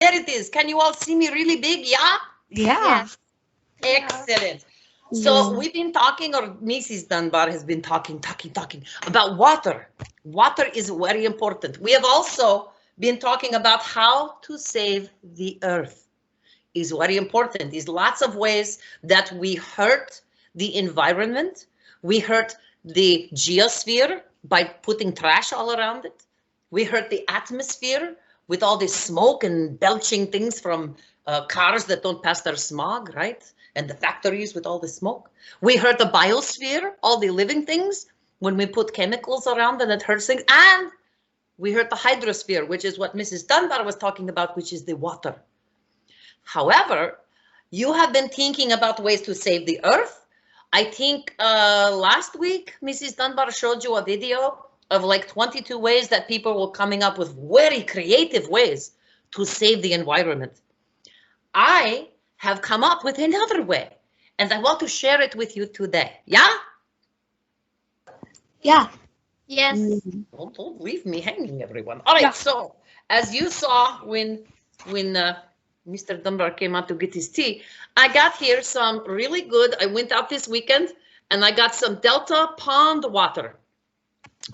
it is. Can you all see me really big? Yeah? Yeah. Excellent. So we've been talking, or Mrs. Dunbar has been talking about water. Water is very important. We have also been talking about how to save the earth. Is very important. There's lots of ways that we hurt the environment. We hurt the geosphere by putting trash all around it. We hurt the atmosphere with all this smoke and belching things from cars that don't pass their smog, right? And the factories with all the smoke. We hurt the biosphere, all the living things, when we put chemicals around and it hurts things. And we hurt the hydrosphere, which is what Mrs. Dunbar was talking about, which is the water. However, you have been thinking about ways to save the earth. I think last week, Mrs. Dunbar showed you a video of like 22 ways that people were coming up with very creative ways to save the environment. I have come up with another way, and I want to share it with you today. Yeah? Yeah. Yes. Don't leave me hanging, everyone. All right, so as you saw when Mr. Dunbar came out to get his tea, I got here some really good, I went out this weekend and I got some Delta pond water.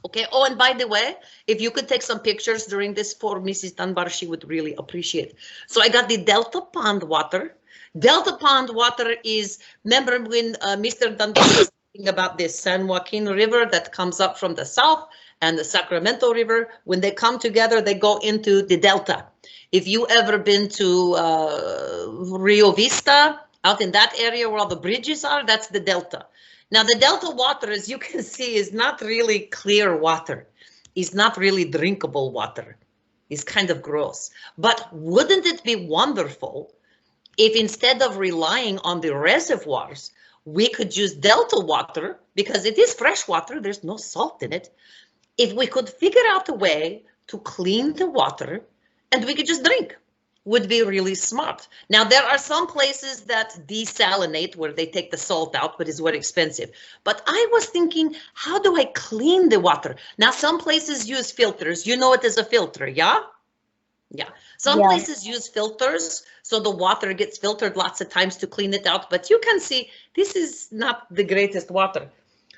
Okay, oh, and by the way, if you could take some pictures during this for Mrs. Dunbar, she would really appreciate. So I got the Delta pond water. Delta pond water is, remember when Mr. Dunbar was talking about this San Joaquin River that comes up from the south and the Sacramento River, when they come together, they go into the Delta. If you ever been to Rio Vista, out in that area where all the bridges are, that's the Delta. Now, the Delta water, as you can see, is not really clear water. It's not really drinkable water. It's kind of gross. But wouldn't it be wonderful if instead of relying on the reservoirs, we could use Delta water, because it is fresh water, there's no salt in it. If we could figure out a way to clean the water and we could just drink, would be really smart. Now, there are some places that desalinate where they take the salt out, but it's very expensive. But I was thinking, how do I clean the water? Now, some places use filters. You know it as a filter, yeah? Yeah. Some places use filters, so the water gets filtered lots of times to clean it out. But you can see this is not the greatest water.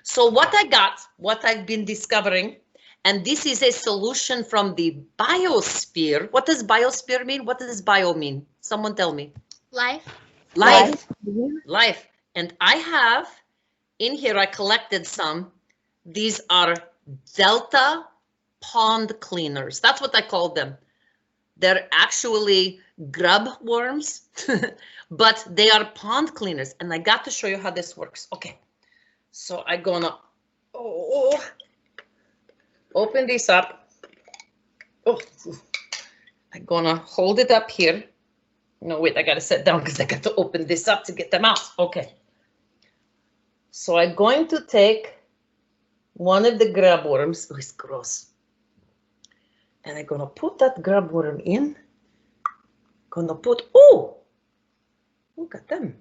So what I got, what I've been discovering, and this is a solution from the biosphere. What does biosphere mean? What does bio mean? Someone tell me. Life. Life. Life. And I have in here, I collected some. These are Delta pond cleaners. That's what I call them. They're actually grub worms, but they are pond cleaners. And I got to show you how this works. Okay. So I'm gonna open this up. Oh, I'm gonna hold it up here. No, wait, I gotta sit down because I got to open this up to get them out. Okay. So I'm going to take one of the grub worms. Oh, it's gross. And I'm gonna put that grub worm in. Gonna put, oh, look at them.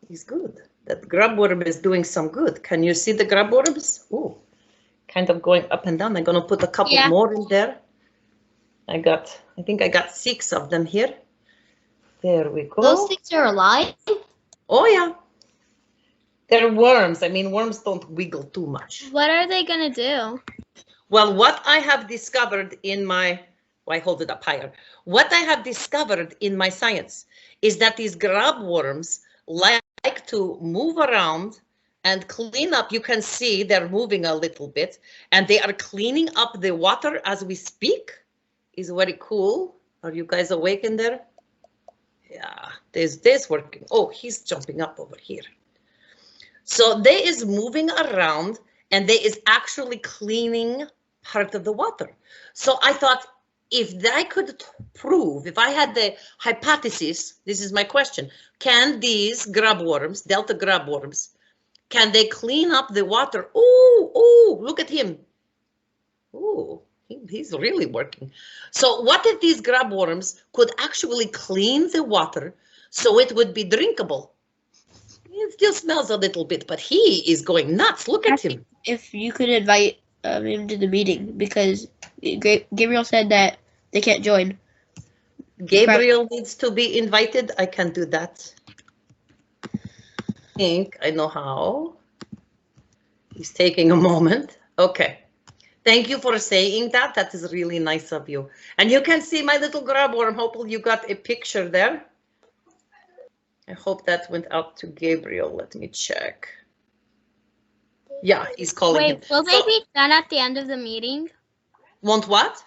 He's good. That grub worm is doing some good. Can you see the grub worms? Oh, kind of going up and down. I'm gonna put a couple more in there. I think I got 6 of them here. There we go. Those things are alive? Oh yeah. They're worms. I mean, worms don't wiggle too much. What are they gonna do? Well, what I have discovered in my, I hold it up higher. What I have discovered in my science is that these grub worms like to move around and clean up. You can see they're moving a little bit and they are cleaning up the water as we speak. Is very cool. Are you guys awake in there? Yeah, there's this working. Oh, he's jumping up over here. So they is moving around and they is actually cleaning part of the water. So I thought, if I could prove, if I had the hypothesis, this is my question, can these grub worms, Delta grub worms, can they clean up the water? Ooh, look at him. Ooh, he's really working. So what if these grub worms could actually clean the water so it would be drinkable? It still smells a little bit, but he is going nuts. Look at him. If you could invite him to the meeting, because Gabriel said that they can't join. Gabriel needs to be invited. I can do that. I know how. He's taking a moment. Okay. Thank you for saying that. That is really nice of you. And you can see my little grub worm. Hopefully you got a picture there. I hope that went out to Gabriel. Let me check. Yeah, he's calling him. Wait, will they be done at the end of the meeting? Want what?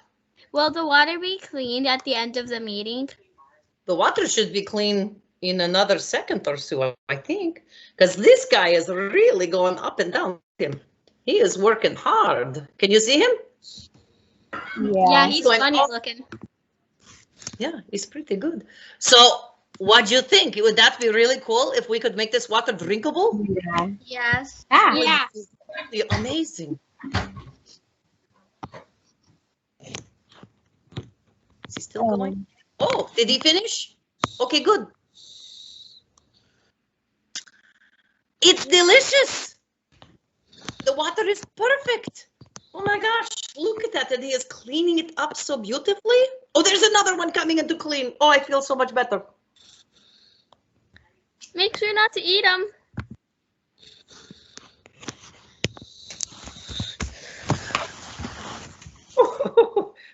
Will the water be cleaned at the end of the meeting? The water should be clean in another second or so, I think, because this guy is really going up and down. He is working hard. Can you see him? Yeah, he's going funny up. looking. Yeah, he's pretty good. So what do you think? Would that be really cool if we could make this water drinkable? Yeah. Yes. Yeah. Yeah. Really amazing. Is he still going? Oh, did he finish? Okay, good. It's delicious. The water is perfect. Oh my gosh, look at that. And he is cleaning it up so beautifully. Oh, there's another one coming in to clean. Oh, I feel so much better. Make sure not to eat them.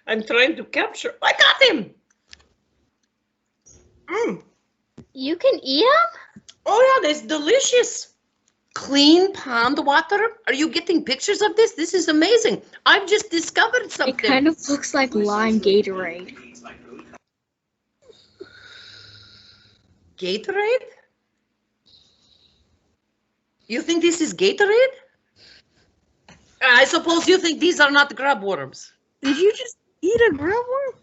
I'm trying to capture. I got him. You can eat them? Oh yeah, that's delicious. Clean pond water. Are you getting pictures of this? This is amazing. I've just discovered something. It kind of looks like lime Gatorade. Gatorade? You think this is Gatorade? I suppose you think these are not grub worms. Did you just eat a grub worm?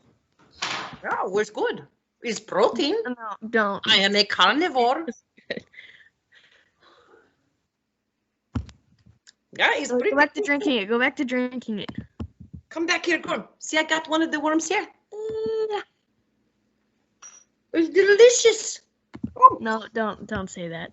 Yeah, it was good. It's protein. No, don't. I am a carnivore. Yeah, it's pretty Go back to good. drinking it. Go back to drinking it. Come back here, girl. See, I got one of the worms here. It's delicious. No, don't say that.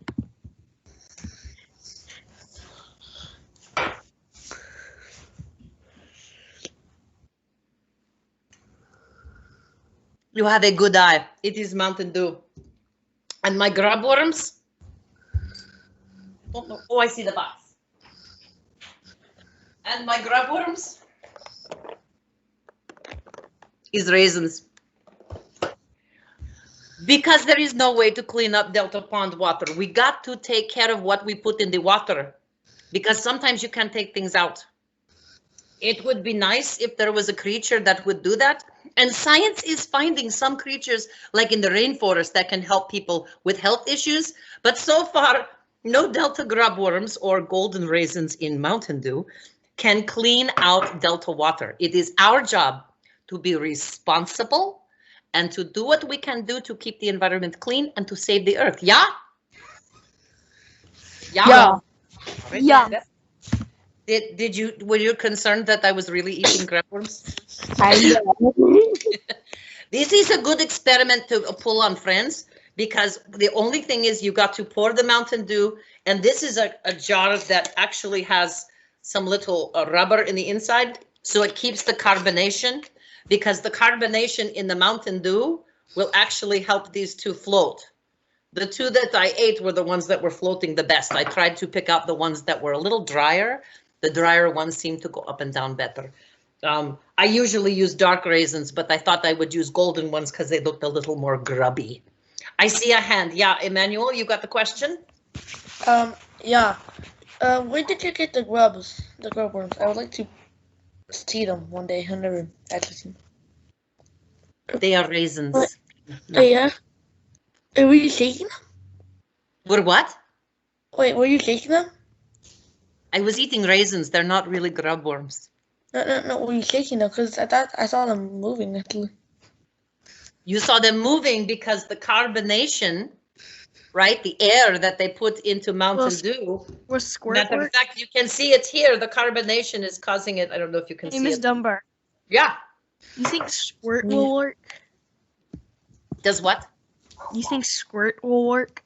You have a good eye. It is Mountain Dew. And my grub worms. Oh, no. Oh, I see the box. And my grub worms is raisins. Because there is no way to clean up Delta Pond water. We got to take care of what we put in the water. Because sometimes you can't take things out. It would be nice if there was a creature that would do that. And science is finding some creatures like in the rainforest that can help people with health issues. But so far, no Delta grub worms or golden raisins in Mountain Dew can clean out Delta water. It is our job to be responsible and to do what we can do to keep the environment clean and to save the earth. Yeah? Yeah. Right? Yeah. Were you concerned that I was really eating grub worms? I know. This is a good experiment to pull on friends, because the only thing is you got to pour the Mountain Dew, and this is a jar that actually has some little rubber in the inside, so it keeps the carbonation, because the carbonation in the Mountain Dew will actually help these two float. The two that I ate were the ones that were floating the best. I tried to pick out the ones that were a little drier. The drier ones seem to go up and down better. I usually use dark raisins, but I thought I would use golden ones because they looked a little more grubby. I see a hand. Yeah, Emmanuel, you got the question? Yeah. Where did you get the grub worms? I would like to see them one day. I've never actually seen them. They are raisins. What? Oh, yeah? Were you shaking them? Were what? Wait, were you shaking them? I was eating raisins. They're not really grub worms. No, were you shaking them? Because I thought I saw them moving, actually. You saw them moving because the carbonation, right? The air that they put into Mountain Dew. Or squirt Matter of work? fact, you can see it here. The carbonation is causing it. I don't know if you can Hey, see Miss it. Dunbar. Yeah. You think squirt will work? Does what? You think squirt will work?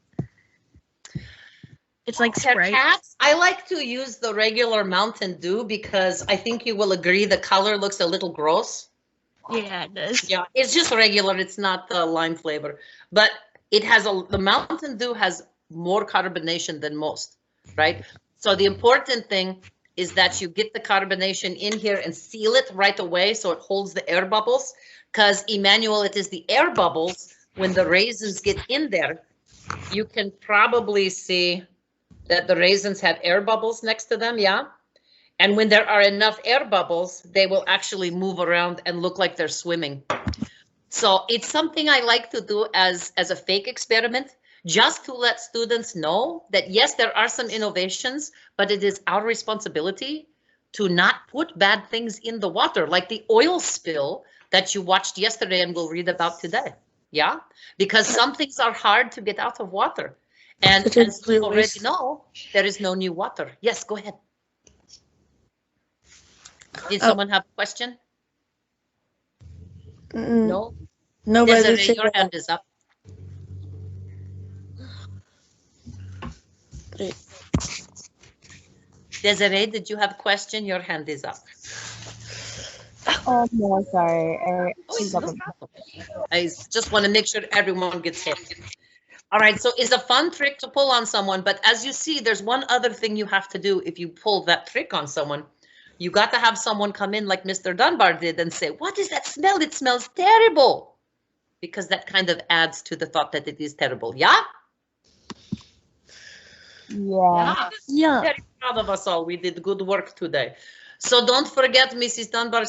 It's like Sprite. Perhaps. I like to use the regular Mountain Dew because I think you will agree the color looks a little gross. Yeah, it does. Yeah, it's just regular. It's not the lime flavor, but it has the Mountain Dew has more carbonation than most, right? So the important thing is that you get the carbonation in here and seal it right away so it holds the air bubbles. Because Emmanuel, it is the air bubbles when the raisins get in there. You can probably see that the raisins have air bubbles next to them, yeah? And when there are enough air bubbles, they will actually move around and look like they're swimming. So it's something I like to do as a fake experiment, just to let students know that yes, there are some innovations, but it is our responsibility to not put bad things in the water, like the oil spill that you watched yesterday and will read about today. Yeah, because some things are hard to get out of water. And as you already know, there is no new water. Yes, go ahead. Did someone have a question? No? Nobody. Desiree, your hand is up. Wait. Desiree, did you have a question? Your hand is up. Oh, no, sorry. No problem. I just want to make sure everyone gets hit. All right, so it's a fun trick to pull on someone, but as you see, there's one other thing you have to do if you pull that trick on someone. You got to have someone come in like Mr. Dunbar did and say, what is that smell? It smells terrible. Because that kind of adds to the thought that it is terrible. Yeah? Yeah. Yeah. Very proud of us all. We did good work today. So don't forget, Mrs. Dunbar